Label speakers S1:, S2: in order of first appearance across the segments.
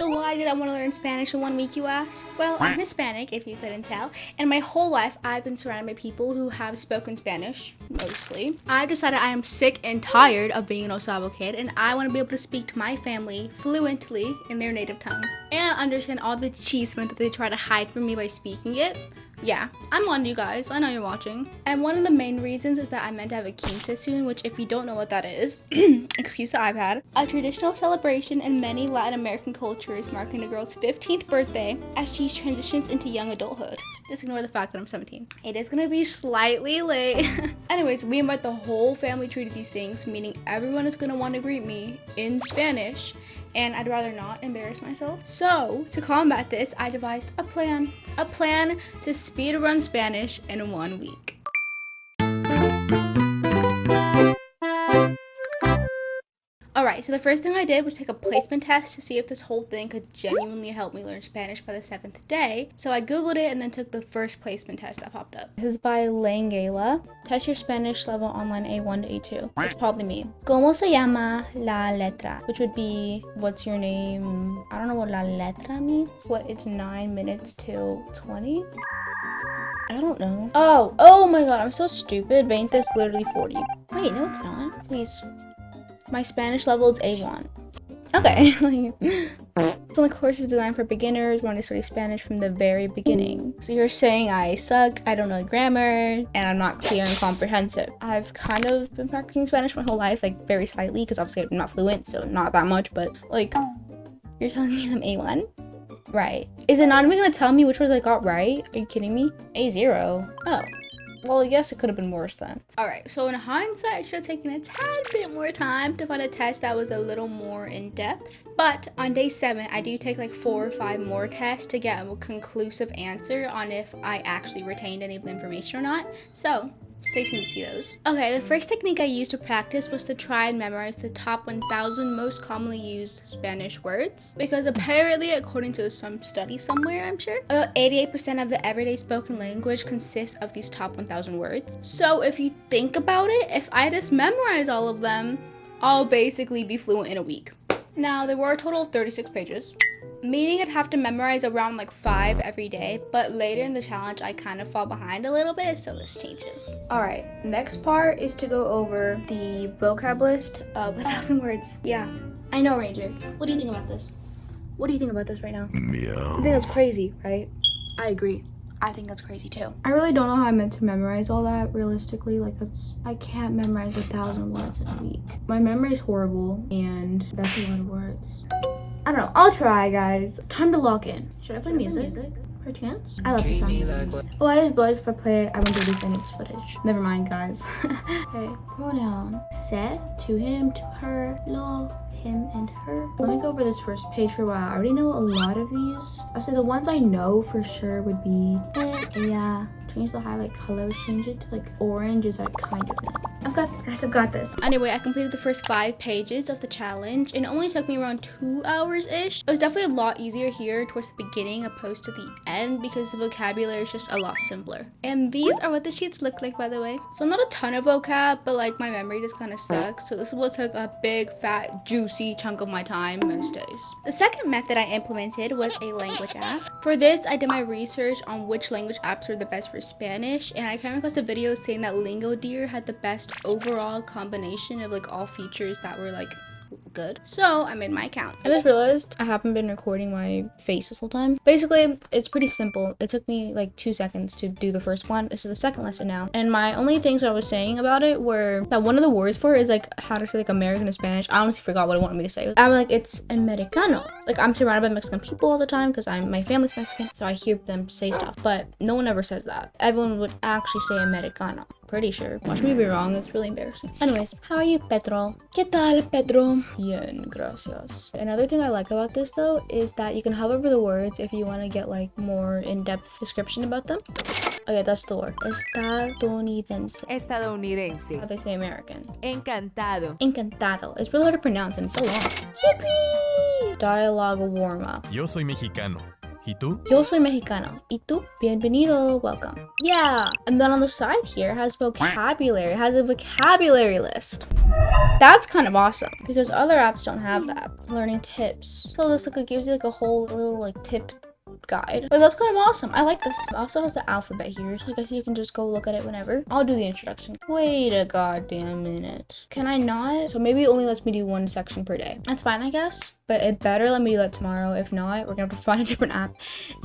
S1: So why did I want to learn Spanish in 1 week, you ask? Well, I'm Hispanic, if you couldn't tell, and my whole life I've been surrounded by people who have spoken Spanish, mostly. I've decided I am sick and tired of being an Osavo kid, and I want to be able to speak to my family fluently in their native tongue, and understand all the chisme that they try to hide from me by speaking it. Yeah, I'm on you guys. I know you're watching. And one of the main reasons is that I'm meant to have a quince soon, which if you don't know what that is, excuse the iPad, a traditional celebration in many Latin American cultures marking a girl's 15th birthday as she transitions into young adulthood. Just ignore the fact that I'm 17. It is gonna be slightly late. Anyways, we invite the whole family tree to these things, meaning everyone is gonna want to greet me in Spanish, and I'd rather not embarrass myself. So, to combat this, I devised a plan to speedrun Spanish in 1 week. Alright, so the first thing I did was take a placement test to see if this whole thing could genuinely help me learn Spanish by the 7th day. So I googled it and then took the first placement test that popped up. This is by lalala. Test your Spanish level online A1 to A2. It's probably me. ¿Cómo se llama la letra? Which would be, what's your name? I don't know what la letra means. What, it's 9 minutes till 20? I don't know. Oh my god, I'm so stupid. 20 is literally 40. Wait, no it's not. Please. My Spanish level is A1. Okay. So the course is designed for beginners wanting to study Spanish from the very beginning. So you're saying I suck, I don't know grammar, and I'm not clear and comprehensive. I've kind of been practicing Spanish my whole life, like very slightly, because obviously I'm not fluent, so not that much, but like, you're telling me I'm A1? Right. Is it not even gonna tell me which ones I got right? Are you kidding me? A0. Oh. Well, yes, it could have been worse then. Alright, so in hindsight, I should have taken a tad bit more time to find a test that was a little more in-depth. But on day 7, I do take like 4 or 5 more tests to get a conclusive answer on if I actually retained any of the information or not. So, stay tuned to see those. Okay, the first technique I used to practice was to try and memorize the top 1,000 most commonly used Spanish words. Because apparently, according to some study somewhere, I'm sure, about 88% of the everyday spoken language consists of these top 1,000 words. So if you think about it, if I just memorize all of them, I'll basically be fluent in a week. Now, there were a total of 36 pages. Meaning I'd have to memorize around like 5 every day, but later in the challenge I kind of fall behind a little bit, so this changes. Alright, next part is to go over the vocab list of 1,000 words. Yeah, I know, Ranger. What do you think about this? What do you think about this right now?
S2: Meow.
S1: I think that's crazy, right? I agree. I think that's crazy too. I really don't know how I meant to memorize all that realistically. Like I can't memorize 1,000 words in a week. My memory is horrible and that's a lot of words. I don't know. I'll try, guys. Time to lock in. Should I play music? Per chance? I love this song. Oh, I didn't realize if I play it, I won't delete any of this footage. Never mind, guys. Okay, pronoun. Said, to him, to her, lo, him, and her. Let me go over this first page for a while. I already know a lot of these. I'll say the ones I know for sure would be yeah. Change the highlight color, change it to like orange. Is that kind of know? I've got this, guys. I've got this. Anyway, I completed the first 5 pages of the challenge and it only took me around 2 hours-ish. It was definitely a lot easier here towards the beginning opposed to the end because the vocabulary is just a lot simpler. And these are what the sheets look like, by the way. So not a ton of vocab, but like my memory just kind of sucks. So this is what took a big, fat, juicy chunk of my time most days. The second method I implemented was a language app. For this, I did my research on which language apps were the best for Spanish, and I came across a video saying that Lingo Deer had the best overall combination of like all features that were like good. So I made my account. I just realized I haven't been recording my face this whole time. Basically, it's pretty simple. It took me like 2 seconds to do the first one. This is the second lesson now. And my only things I was saying about it were that one of the words for it is like how to say like American in Spanish. I honestly forgot what it wanted me to say. I'm like, it's Americano. Like I'm surrounded by Mexican people all the time because my family's Mexican, so I hear them say stuff. But no one ever says that. Everyone would actually say Americano. Pretty sure. Watch me be wrong. It's really embarrassing. Anyways, how are you, Pedro? ¿Qué tal, Pedro? Bien, gracias. Another thing I like about this though is that you can hover over the words if you want to get like more in-depth description about them. Okay, that's the word. Estadounidense.
S3: Estadounidense.
S1: How they say American.
S3: Encantado.
S1: Encantado. It's really hard to pronounce and it's so long. Yippee! Dialogue warm-up.
S2: Yo soy mexicano. ¿Y tú?
S1: Yo soy mexicano. ¿Y tú? Bienvenido. Welcome. Yeah. And then on the side here has vocabulary. It has a vocabulary list. That's kind of awesome because other apps don't have that. Learning tips. So this like gives you like a whole little like tip guide. But that's kind of awesome. I like this. It also has the alphabet here, so I guess you can just go look at it whenever. I'll do the introduction. Wait a goddamn minute. Can I not? So maybe it only lets me do one section per day. That's fine, I guess. But it better let me do that tomorrow. If not, we're gonna have to find a different app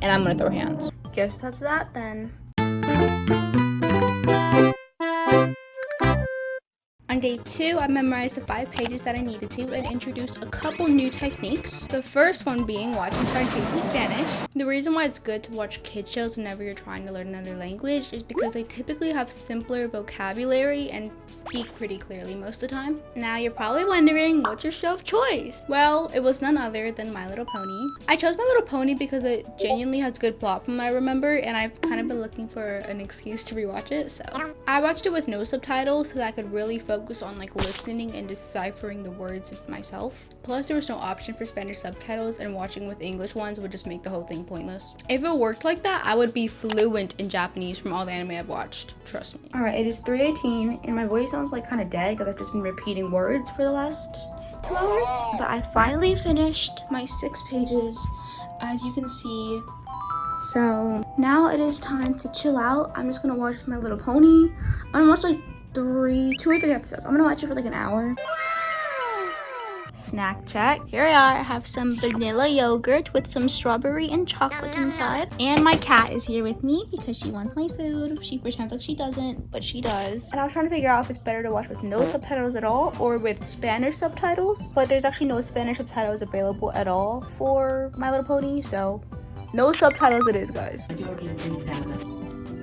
S1: and I'm gonna throw hands. Guess that's that then. On day 2, I memorized the 5 pages that I needed to and introduced a couple new techniques. The first one being watching cartoons in Spanish. The reason why it's good to watch kid shows whenever you're trying to learn another language is because they typically have simpler vocabulary and speak pretty clearly most of the time. Now you're probably wondering, what's your show of choice? Well, it was none other than My Little Pony. I chose My Little Pony because it genuinely has good plot from what I remember, and I've kind of been looking for an excuse to rewatch it, so. I watched it with no subtitles so that I could really focus on like listening and deciphering the words myself. Plus there was no option for Spanish subtitles, and watching with English ones would just make the whole thing pointless. If it worked like that, I would be fluent in Japanese from all the anime I've watched. Trust me. Alright, it is 3:18 and my voice sounds like kind of dead because I've just been repeating words for the last 2 hours. But I finally finished my 6 pages, as you can see. So now it is time to chill out. I'm just gonna watch My Little Pony. I'm gonna watch like 2 or 3 episodes. I'm gonna watch it for like an hour. Snack check. Here we are. I have some vanilla yogurt with some strawberry and chocolate inside. And my cat is here with me because she wants my food. She pretends like she doesn't, but she does. And I was trying to figure out if it's better to watch with no subtitles at all or with Spanish subtitles. But there's actually no Spanish subtitles available at all for My Little Pony, so no subtitles it is, guys.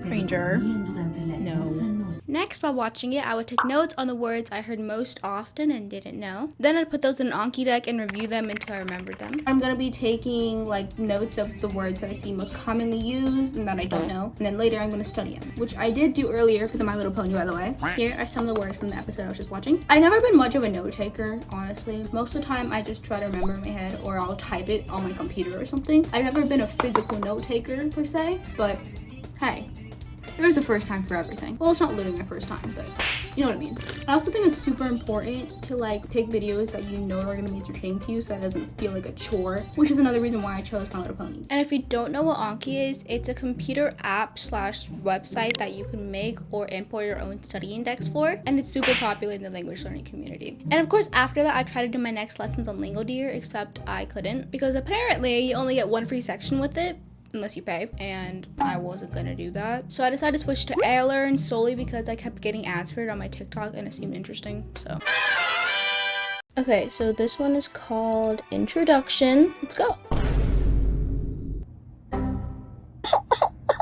S1: Ranger. No. Next, while watching it, I would take notes on the words I heard most often and didn't know. Then I'd put those in an Anki deck and review them until I remembered them. I'm gonna be taking like notes of the words that I see most commonly used and that I don't know. And then later I'm gonna study them, which I did do earlier for the My Little Pony, by the way. Here are some of the words from the episode I was just watching. I've never been much of a note taker, honestly. Most of the time I just try to remember in my head or I'll type it on my computer or something. I've never been a physical note taker per se, but hey. There's a first time for everything. Well, it's not literally my first time, but you know what I mean. I also think it's super important to like pick videos that you know are gonna be entertaining to you so that it doesn't feel like a chore, which is another reason why I chose My Little Pony. And if you don't know what Anki is, it's a computer app / website that you can make or import your own study index for, and it's super popular in the language learning community. And of course, after that, I tried to do my next lessons on Lingo Deer, except I couldn't because apparently you only get 1 free section with it, unless you pay, and I wasn't gonna do that. So I decided to switch to AirLearn solely because I kept getting ads for it on my TikTok and it seemed interesting, so. Okay, so this one is called Introduction. Let's go.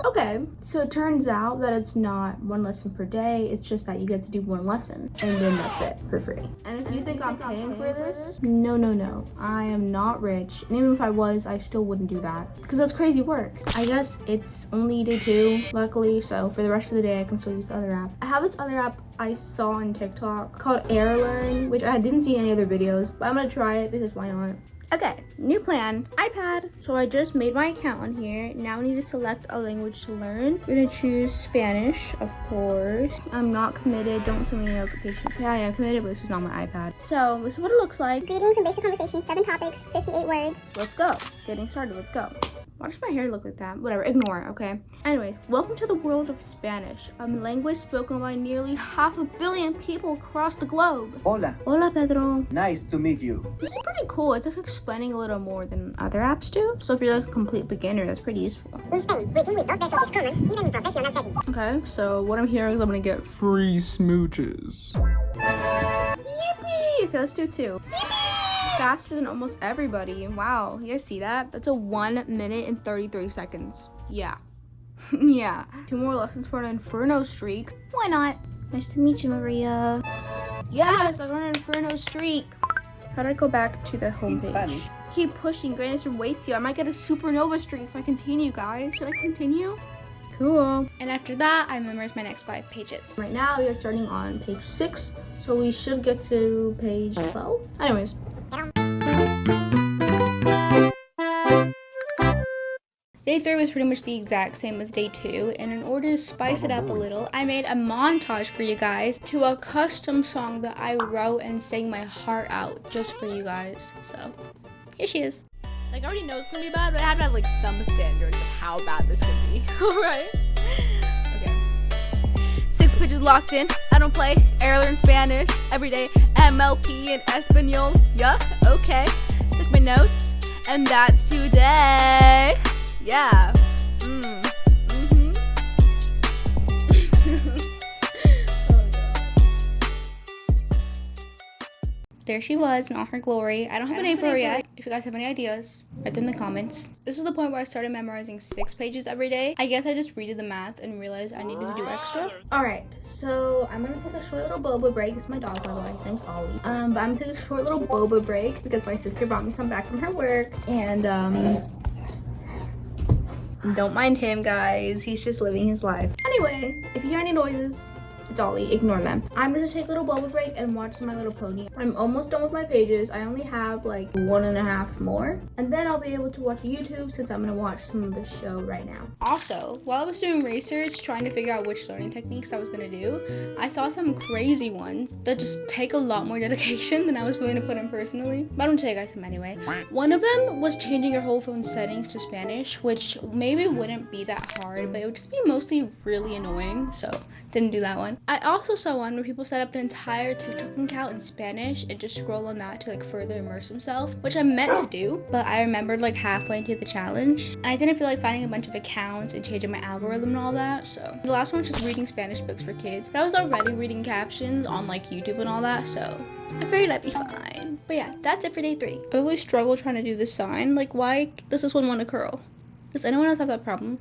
S1: Okay, so it turns out that it's not 1 lesson per day, it's just that you get to do 1 lesson, and then that's it, for free. And if you think I'm paying for this, no, no, no. I am not rich, and even if I was, I still wouldn't do that, because that's crazy work. I guess it's only day 2, luckily, so for the rest of the day, I can still use the other app. I have this other app I saw on TikTok called AirLearn, which I didn't see any other videos, but I'm gonna try it because why not? Okay, new plan, iPad. So I just made my account on here. Now I need to select a language to learn. We're gonna choose Spanish, of course. I'm not committed, don't send me notifications. Okay, I am committed, but this is not my iPad. So this is what it looks like.
S4: Greetings and basic conversation, 7 topics, 58 words.
S1: Let's go, getting started, let's go. Why does my hair look like that? Whatever, ignore, okay? Anyways, welcome to the world of Spanish, a language spoken by nearly 500 million people across the globe.
S5: Hola.
S1: Hola, Pedro.
S5: Nice to meet you.
S1: This is pretty cool. It's like explaining a little more than other apps do. So if you're like a complete beginner, that's pretty useful.
S4: In Spain, greeting with 2 besos is common, even in professional settings.
S1: Okay, so what I'm hearing is I'm gonna get
S2: Free smooches.
S1: yippee! Okay, let's do 2. Yippee! Faster than almost everybody. Wow, you guys see that? That's a 1 minute and 33 seconds. Yeah. Yeah. 2 more lessons for an Inferno streak. Why not? Nice to meet you, Maria. Yes, I got an Inferno streak. How do I go back to the
S5: In
S1: homepage?
S5: Spanish.
S1: Keep pushing, Grandis and wait to. I might get a supernova streak if I continue, guys. Should I continue? Cool. And after that, I memorized my next 5 pages. Right now, we are starting on page 6, so we should get to page 12. Anyways. Day 3 was pretty much the exact same as day 2, and in order to spice it up a little, I made a montage for you guys to a custom song that I wrote and sang my heart out just for you guys. So here she is.
S3: Like, I already know it's gonna be bad, but I have to have like some standards of how bad this could be. Alright. Okay. 6 pages locked in. I don't play. I learn Spanish every day. MLP and Espanol. Yeah, okay. Took my notes. And that's today. Yeah.
S1: There she was in all her glory. I don't have a name for her yet. If you guys have any ideas, write them in the comments. This is the point where I started memorizing 6 pages every day. I guess I just redid the math and realized I needed to do extra. Alright, so I'm gonna take a short little boba break. This is my dog, by the way. His name's Ollie. But I'm gonna take a short little boba break because my sister brought me some back from her work. And don't mind him, guys. He's just living his life. Anyway, if you hear any noises, it's Ollie, ignore them. I'm gonna take a little boba break and watch My Little Pony. I'm almost done with my pages. I only have like 1.5 more. And then I'll be able to watch YouTube since I'm gonna watch some of the show right now. Also, while I was doing research, trying to figure out which learning techniques I was gonna do, I saw some crazy ones that just take a lot more dedication than I was willing to put in personally. But I'm gonna tell you guys them anyway. One of them was changing your whole phone settings to Spanish, which maybe wouldn't be that hard, but it would just be mostly really annoying. So didn't do that one. I also saw one where people set up an entire TikTok account in Spanish and just scroll on that to like further immerse themselves, which I meant to do, but I remembered like halfway into the challenge. And I didn't feel like finding a bunch of accounts and changing my algorithm and all that, so the last one was just reading Spanish books for kids. But I was already reading captions on like YouTube and all that, so I figured I'd be fine. But yeah, that's it for day 3. I really struggled trying to do this sign. Like, why does this one want to curl? Does anyone else have that problem?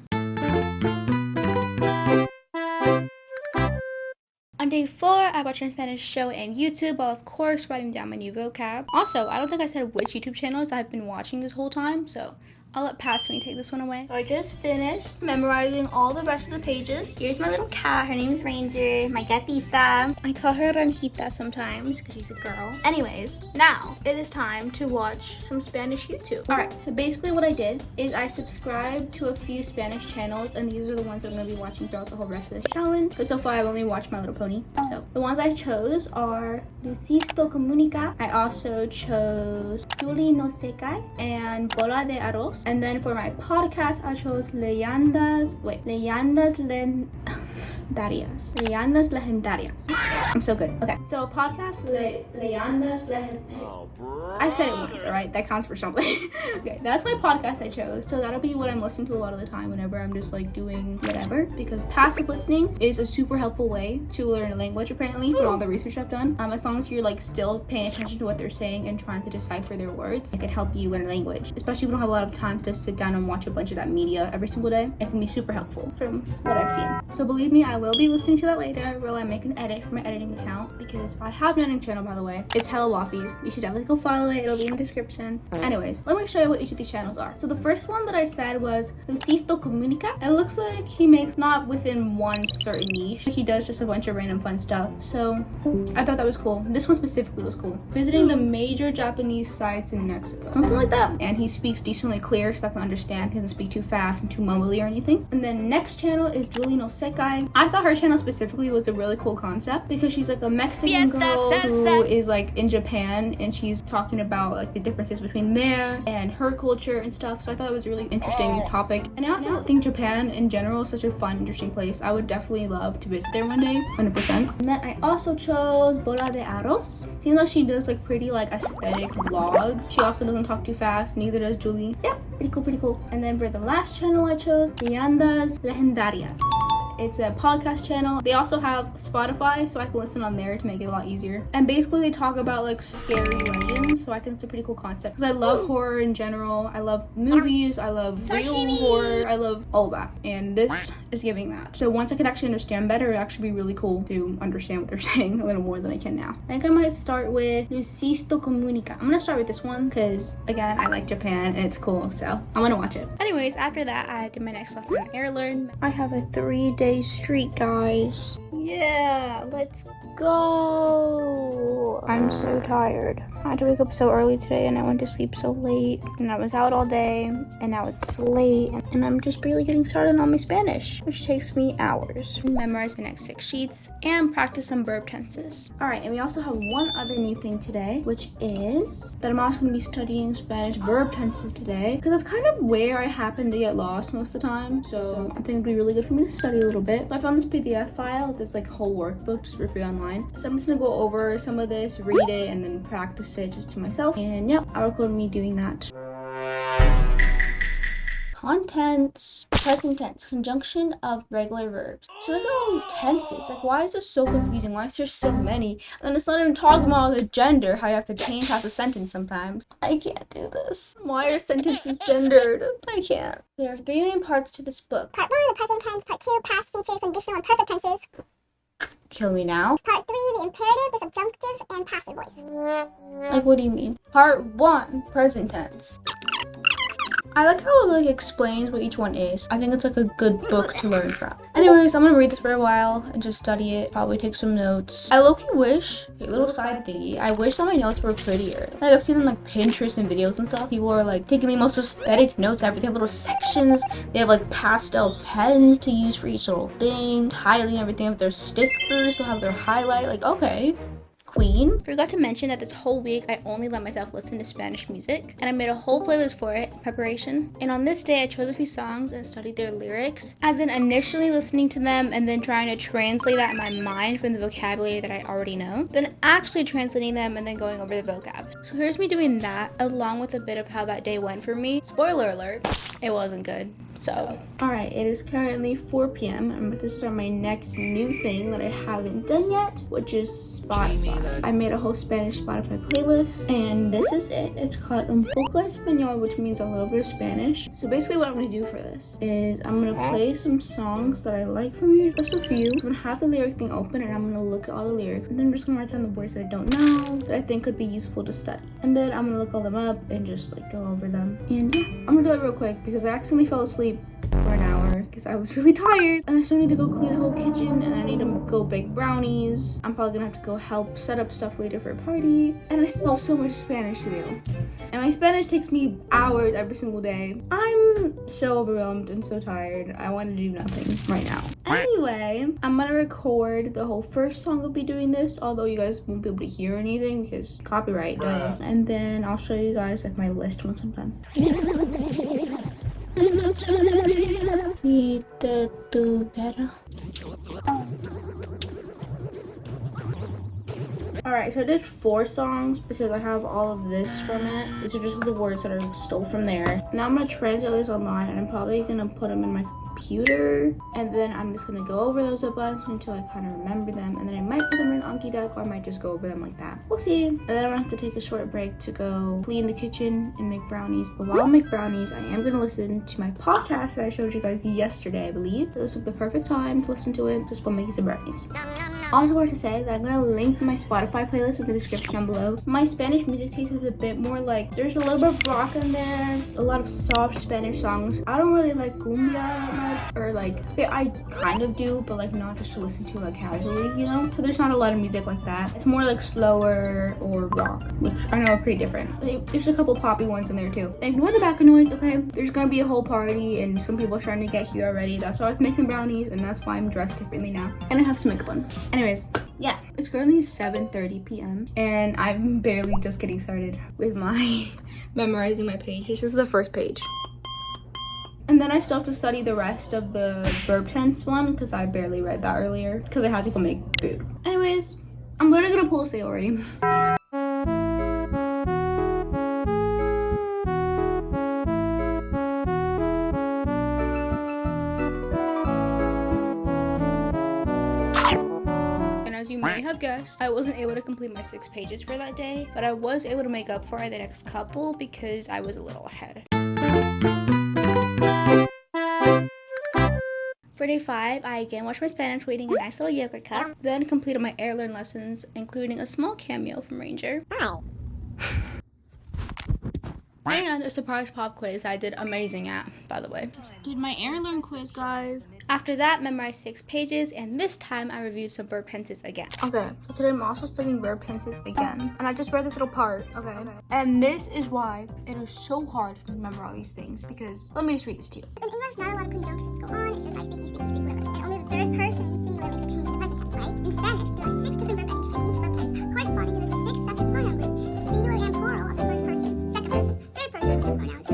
S1: On day 4, I watched a Spanish show and YouTube while of course writing down my new vocab. Also, I don't think I said which YouTube channels I've been watching this whole time, so I'll let Pass Me take this one away. So I just finished memorizing all the rest of the pages. Here's my little cat. Her name's Ranger, my gatita. I call her Ranjita sometimes because she's a girl. Anyways, now it is time to watch some Spanish YouTube. Alright, so basically what I did is I subscribed to a few Spanish channels, and these are the ones I'm going to be watching throughout the whole rest of this challenge. Because so far I've only watched My Little Pony. So the ones I chose are Lucisto Comunica. I also chose Julie No Sekai and Bola de Arroz. And then for my podcast, I chose Leyendas Legendarias. I'm so good. Okay, so podcast Leyendas Legendarias. I said it once, alright? That counts for something. Okay, that's my podcast I chose. So that'll be what I'm listening to a lot of the time whenever I'm just like doing whatever. Because passive listening is a super helpful way to learn a language, apparently, from all the research I've done. As long as you're like still paying attention to what they're saying and trying to decipher their words, it can help you learn a language. Especially if you don't have a lot of time to sit down and watch a bunch of that media every single day. It can be super helpful from what I've seen. So believe me, I will be listening to that later while I make an edit for my editing account, because I have an editing channel, by the way. It's Hello Waffles. You should definitely go follow it. It'll be in the description. Anyways, let me show you what each of these channels are. So the first one that I said was Lucisto Comunica. It looks like he makes not within one certain niche. He does just a bunch of random fun stuff. So I thought that was cool. This one specifically was cool. Visiting the major Japanese sites in Mexico. Something like that. And he speaks decently clear so I can understand. He doesn't speak too fast and too mumbly or anything. And then next channel is Julie No Sekai. I thought her channel specifically was a really cool concept because she's like a Mexican girl who is like in Japan, and she's talking about like the differences between there and her culture and stuff. So I thought it was a really interesting topic. And I also think Japan in general is such a fun, interesting place. I would definitely love to visit there one day, 100%. And then I also chose Bola de Arroz. Seems like she does like pretty like aesthetic vlogs. She also doesn't talk too fast, neither does Julie. Yeah, pretty cool, pretty cool. And then for the last channel I chose, Leyendas Legendarias. It's a podcast channel. They also have Spotify, so I can listen on there to make it a lot easier. And basically they talk about like scary legends, so I think it's a pretty cool concept. Because I love horror in general. I love movies. I love real horror. I love all of that. And this is giving that. So once I can actually understand better, it'll actually be really cool to understand what they're saying a little more than I can now. I think I might start with Lucisto Comunica. I'm gonna start with this one because, again, I like Japan and it's cool, so I'm gonna watch it. Anyways, after that, I did my next lesson on air learn. I have a 3-day streak, guys. Yeah, let's go. I'm so tired. I had to wake up so early today and I went to sleep so late and I was out all day and now it's late and I'm just barely getting started on my Spanish, which takes me hours.
S3: Memorize my next 6 sheets and practice some verb tenses.
S1: Alright, and we also have one other new thing today, which is that I'm also going to be studying Spanish verb tenses today because it's kind of where I happen to get lost most of the time. So I think it'd be really good for me to study a little bit. But I found this PDF file, this like whole workbook just for free online. So I'm just going to go over some of this, read it, and then practice it just to myself. And yeah, I'll record me doing that. Contents, present tense, conjunction of regular verbs. So look at all these tenses. Like, why is this so confusing? Why is there so many? And it's not even talking about the gender, how you have to change half the sentence sometimes. I can't do this. Why are sentences gendered? I can't. There are 3 main parts to this book.
S4: Part 1, the present tense. Part 2, past, future, conditional, and perfect tenses.
S1: Kill me now.
S4: Part 3, the imperative, the subjunctive, and passive voice.
S1: Like, what do you mean? Part 1, present tense. I like how it like explains what each one is. I think it's like a good book to learn from. Anyways, I'm gonna read this for a while and just study it. Probably take some notes. I low-key wish, a little side thingy, I wish all my notes were prettier. Like I've seen in like Pinterest and videos and stuff, people are like taking the most aesthetic notes, everything, have little sections. They have like pastel pens to use for each little thing, tiling everything with their stickers, they'll have their highlight, like okay. Queen.
S3: Forgot to mention that this whole week I only let myself listen to Spanish music, and I made a whole playlist for it in preparation. And on this day I chose a few songs and studied their lyrics, as in initially listening to them and then trying to translate that in my mind from the vocabulary that I already know, then actually translating them and then going over the vocab. So here's me doing that along with a bit of how that day went for me. Spoiler alert, it wasn't good. So,
S1: alright, it is currently 4 p.m. I'm about to start my next new thing that I haven't done yet, which is Spotify. I made a whole Spanish Spotify playlist, and this is it. It's called Un poco español, which means a little bit of Spanish. So basically what I'm going to do for this is I'm going to play some songs that I like from here, just a few. I'm going to have the lyric thing open, and I'm going to look at all the lyrics, and then I'm just going to write down the words that I don't know, that I think could be useful to study. And then I'm going to look all them up and just like go over them. And yeah, I'm going to do that real quick because I accidentally fell asleep for an hour because I was really tired and I still need to go clean the whole kitchen and I need to go bake brownies. I'm probably gonna have to go help set up stuff later for a party, and I still have so much Spanish to do, and my Spanish takes me hours every single day. I'm so overwhelmed and so tired. I want to do nothing right now. Anyway, I'm gonna record the whole first song I'll be doing this, although you guys won't be able to hear anything because copyright, duh. And then I'll show you guys like my list once I'm done. Alright, so I did 4 songs because I have all of this from it. These are just the words that I stole from there. Now I'm going to translate this online and I'm probably going to put them in my computer, and then I'm just gonna go over those a bunch until I kind of remember them, and then I might put them in Anki Duck or I might just go over them like that. We'll see. And then I'm gonna have to take a short break to go clean the kitchen and make brownies. But while I make brownies, I am gonna listen to my podcast that I showed you guys yesterday, I believe. So this was the perfect time to listen to it just while making some brownies. I also want to say that I'm gonna link my Spotify playlist in the description down below. My Spanish music taste is a bit more like, there's a little bit of rock in there, a lot of soft Spanish songs. I don't really like cumbia that much, or like, I kind of do, but like not just to listen to like casually, you know? So there's not a lot of music like that. It's more like slower or rock, which I know are pretty different. There's a couple poppy ones in there too. Ignore the background noise, okay? There's gonna be a whole party and some people are trying to get here already. That's why I was making brownies, and that's why I'm dressed differently now. And I have some makeup on. Anyways, yeah, it's currently 7:30 p.m. and I'm barely just getting started with my memorizing my page. This is the first page. And then I still have to study the rest of the verb tense one because I barely read that earlier because I had to go make food. Anyways, I'm literally gonna pull a Sayori.
S3: As you may have guessed, I wasn't able to complete my 6 pages for that day, but I was able to make up for it the next couple because I was a little ahead. For day 5, I again watched my Spanish reading a nice little yogurt cup, then completed my air learn lessons, including a small cameo from Ranger. and a surprise pop quiz that I did amazing at, by the way.
S1: Did my air learn quiz, guys.
S3: After that, memorized 6 pages, and this time I reviewed some verb tenses again.
S1: Okay, so today I'm also studying verb tenses again. And I just read this little part, okay? And this is why it is so hard to remember all these things, because let me just read this to you.
S4: In English, not a lot of conjunctions go on. It's just I speak, you speak, you speak, whatever. And only the third person singular makes a change in the present tense, right? In Spanish, there are 6 different verb endings for each verb tense, corresponding to the 6 subject pronoun group, the singular and plural of the first person, second person, third person subject pronouns.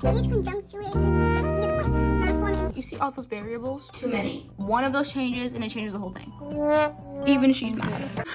S4: Each conjunctuated near the point. Verb form is.
S1: You see all those variables? Too many. One of those changes and it changes the whole thing. Even she's mad.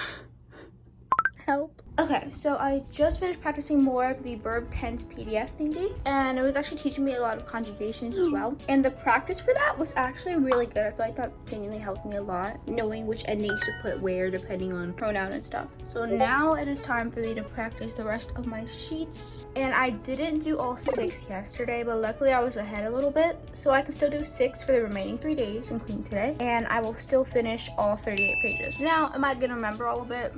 S1: Help. Okay, so I just finished practicing more of the verb tense PDF thingy, and it was actually teaching me a lot of conjugations as well. And the practice for that was actually really good. I feel like that genuinely helped me a lot, knowing which endings to put where depending on pronoun and stuff. So now it is time for me to practice the rest of my sheets. And I didn't do all 6 yesterday, but luckily I was ahead a little bit. So I can still do 6 for the remaining 3 days, including today. And I will still finish all 38 pages. Now, am I gonna remember all of it?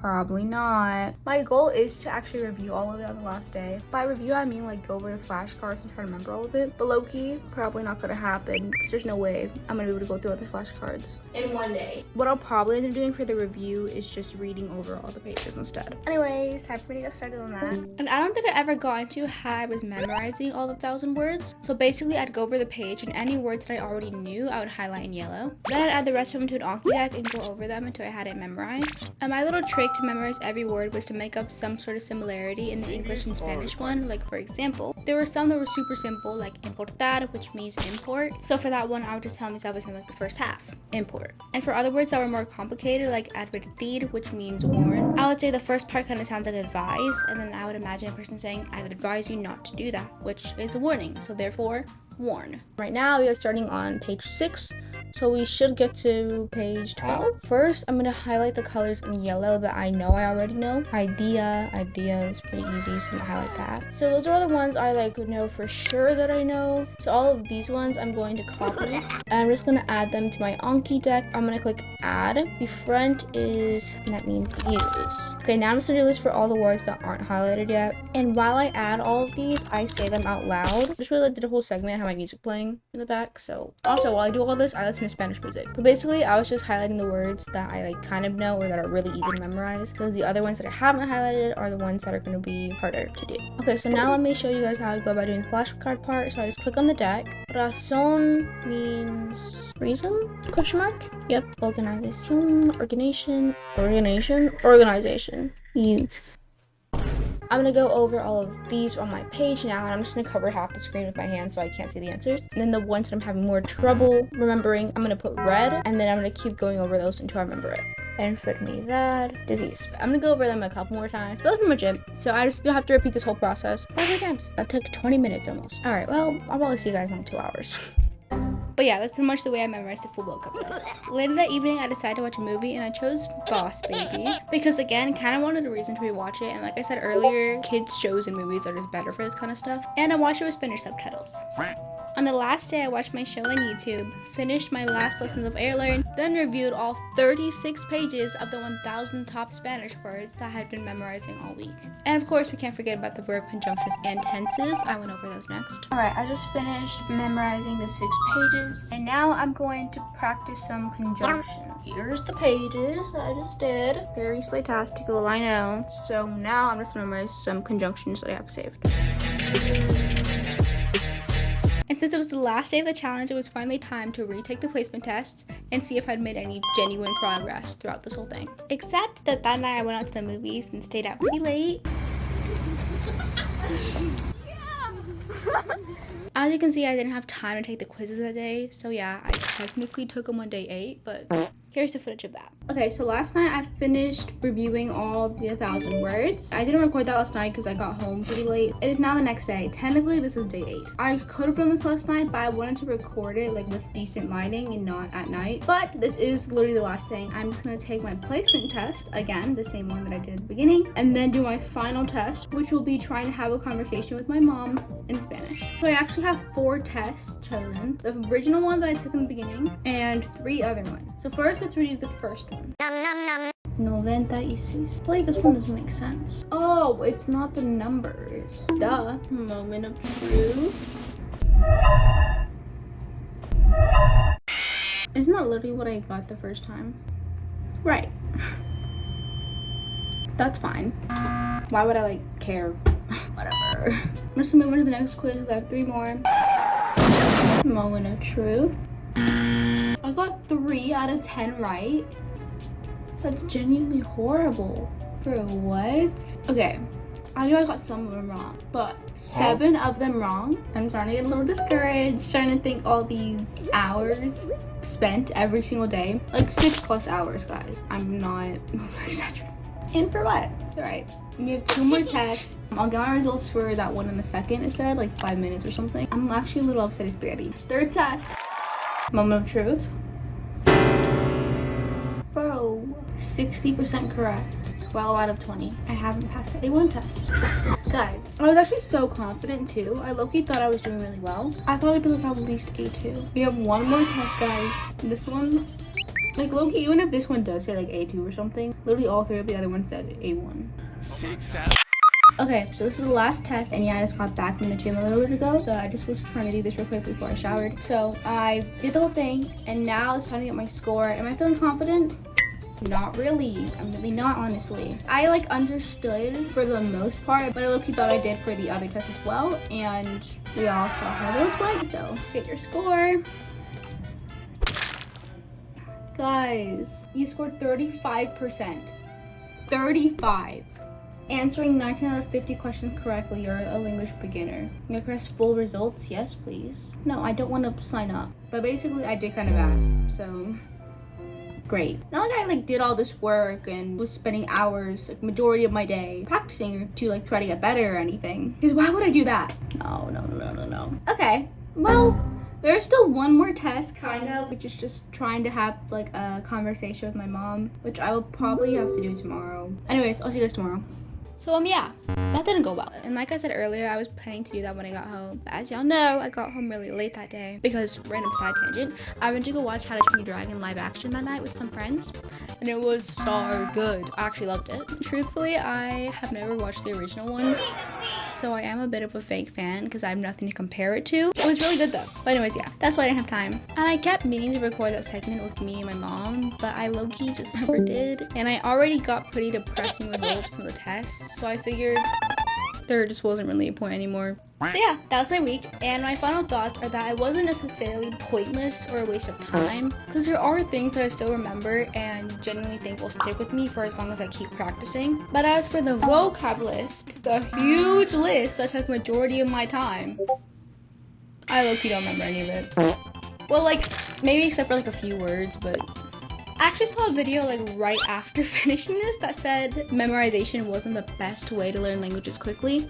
S1: Probably not. My goal is to actually review all of it on the last day. By review, I mean like go over the flashcards and try to remember all of it. But low-key, probably not gonna happen because there's no way I'm gonna be able to go through all the flashcards in one day. What I'll probably end up doing for the review is just reading over all the pages instead. Anyways, time for me to get started on that.
S3: And I don't think I ever got into how I was memorizing all the 1,000 words. So basically, I'd go over the page and any words that I already knew, I would highlight in yellow. Then I'd add the rest of them to an Anki deck and go over them until I had it memorized. And my little trick to memorize every word was to make up some sort of similarity in the English and Spanish one. Like for example, there were some that were super simple, like importar, which means import. So for that one, I would just tell myself it's in like the first half, import. And for other words that were more complicated, like advertir, which means warn, I would say the first part kind of sounds like advise, and then I would imagine a person saying, I would advise you not to do that, which is a warning. So therefore, warn. Right now, we are starting on page 6. So we should get to page 12. First, I'm going to highlight the colors in yellow that I know I already know. Idea is pretty easy, so I'm going to highlight that. So those are all the ones I like know for sure that I know. So all of these ones I'm going to copy. And I'm just going to add them to my Anki deck. I'm going to click add. The front is, and that means use. Okay, now I'm just going to do this for all the words that aren't highlighted yet. And while I add all of these, I say them out loud. I just really did a whole segment, have my music playing in the back. So also while I do all this, I listen to Spanish music. But basically, I was just highlighting the words that I like kind of know or that are really easy to memorize. So the other ones that I haven't highlighted are the ones that are going to be harder to do. Okay, so now let me show you guys how I go about doing the flashcard part. So I just click on the deck. Razón means reason? Question mark? Yep. Organization. Youth. I'm going to go over all of these on my page now, and I'm just going to cover half the screen with my hand so I can't see the answers. And then the ones that I'm having more trouble remembering, I'm going to put red, and then I'm going to keep going over those until I remember it. Enfermedad, disease. I'm going to go over them a couple more times, but that's pretty much it. So I just have to repeat this whole process 4 times. That took 20 minutes almost. Alright, well, I'll probably see you guys in 2 hours. But yeah, that's pretty much the way I memorized the full World Cup list. Later that evening, I decided to watch a movie, and I chose Boss Baby because, again, kind of wanted a reason to rewatch it. And like I said earlier, kids' shows and movies are just better for this kind of stuff. And I watched it with Spanish subtitles. So. On the last day, I watched my show on YouTube, finished my last lessons of Air Learn, then reviewed all 36 pages of the 1,000 top Spanish words that I had been memorizing all week. And of course, we can't forget about the verb conjunctions and tenses. I went over those next. Alright, I just finished memorizing the 6 pages, and now I'm going to practice some conjunctions. Here's the pages that I just did. Very slatastical, I know. So now I'm just going to memorize some conjunctions that I have saved. And since it was the last day of the challenge, it was finally time to retake the placement tests and see if I'd made any genuine progress throughout this whole thing. Except that night I went out to the movies and stayed out pretty late. As you can see, I didn't have time to take the quizzes that day, so yeah, I technically took them on day 8, but here's the footage of that. Okay, so last night I finished reviewing all the 1,000 words. I didn't record that last night because I got home pretty late. It is now the next day. Technically, this is day 8. I could have done this last night, but I wanted to record it like with decent lighting and not at night. But this is literally the last thing. I'm just gonna take my placement test, again, the same one that I did at the beginning, and then do my final test, which will be trying to have a conversation with my mom in Spanish. So I actually have 4 tests chosen. The original one that I took in the beginning and 3 other ones. So first, let's read the first one.
S1: 96. I feel like this one doesn't make sense. Oh, it's not the numbers. Duh. Moment of truth. Isn't that literally what I got the first time? Right. That's fine. Why would I like care? Whatever. I'm just gonna move on to the next quiz. I have 3 more. Moment of truth. I got 3 out of 10 right. That's genuinely horrible. For what? Okay. I know I got some of them wrong, but 7 of them wrong. I'm starting to get a little discouraged, trying to think all these hours spent every single day. Like 6+ hours, guys. I'm not exaggerating. And for what? Alright. We have 2 more tests. I'll get my results for that one in a second. It said like 5 minutes or something. I'm actually a little upset it's spaghetti. 3rd test. Moment of truth. Bro, 60% correct. 12 out of 20. I haven't passed the A1 test. Guys, I was actually so confident too. I low-key thought I was doing really well. I thought I'd be like at least A2. We have 1 more test, guys. This one, like low-key, even if this one does say like A2 or something, literally all 3 of the other ones said A1.
S2: 6 out.
S1: Okay, so this is the last test, and yeah, I just got back from the gym a little bit ago, so I just was trying to do this real quick before I showered. So I did the whole thing, and now it's time to get my score. Am I feeling confident? Not really. I'm really not, honestly. I like understood for the most part, but I low-key thought I did for the other test as well, and we all saw how those went, so get your score. Guys, you scored 35%. 35. Answering 19 out of 50 questions correctly, you're a language beginner. You press full results? Yes, please. No, I don't want to sign up. But basically, I did kind of ask, so great. Not like I like did all this work and was spending hours, like majority of my day, practicing to like try to get better or anything. Because why would I do that? No. Okay, well, there's still 1 more test, kind of, which is just trying to have like a conversation with my mom, which I will probably have to do tomorrow. Anyways, I'll see you guys tomorrow.
S3: So yeah, that didn't go well. And like I said earlier, I was planning to do that when I got home. But as y'all know, I got home really late that day because, random side tangent, I went to go watch How to Train Your Dragon live action that night with some friends. And it was so good. I actually loved it. Truthfully, I have never watched the original ones. So I am a bit of a fake fan because I have nothing to compare it to. It was really good though. But anyways, yeah, that's why I didn't have time. And I kept meaning to record that segment with me and my mom, but I low-key just never did. And I already got pretty depressing results from the test, so I figured there just wasn't really a point anymore. So yeah, that was my week, and my final thoughts are that it wasn't necessarily pointless or a waste of time, because there are things that I still remember and genuinely think will stick with me for as long as I keep practicing. But as for the vocab list, the huge list that took majority of my time, I low-key don't remember any of it. Well, like, maybe except for like a few words, but I actually saw a video like right after finishing this that said memorization wasn't the best way to learn languages quickly.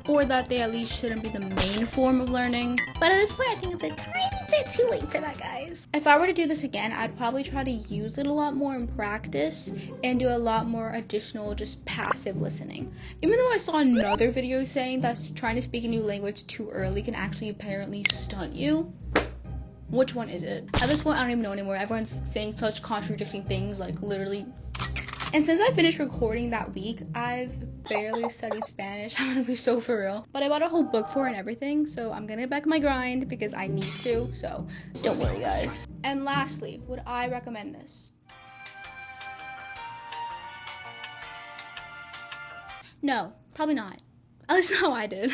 S3: Or that they at least shouldn't be the main form of learning. But at this point, I think it's a tiny bit too late for that, guys. If I were to do this again, I'd probably try to use it a lot more in practice and do a lot more additional just passive listening. Even though I saw another video saying that trying to speak a new language too early can actually apparently stunt you. Which one is it? At this point, I don't even know anymore. Everyone's saying such contradicting things, like literally. And since I finished recording that week, I've barely studied Spanish. I'm gonna be so for real. But I bought a whole book for it and everything, so I'm gonna get back on my grind because I need to, so don't worry, guys. And lastly, would I recommend this? No, probably not. At least not how I did.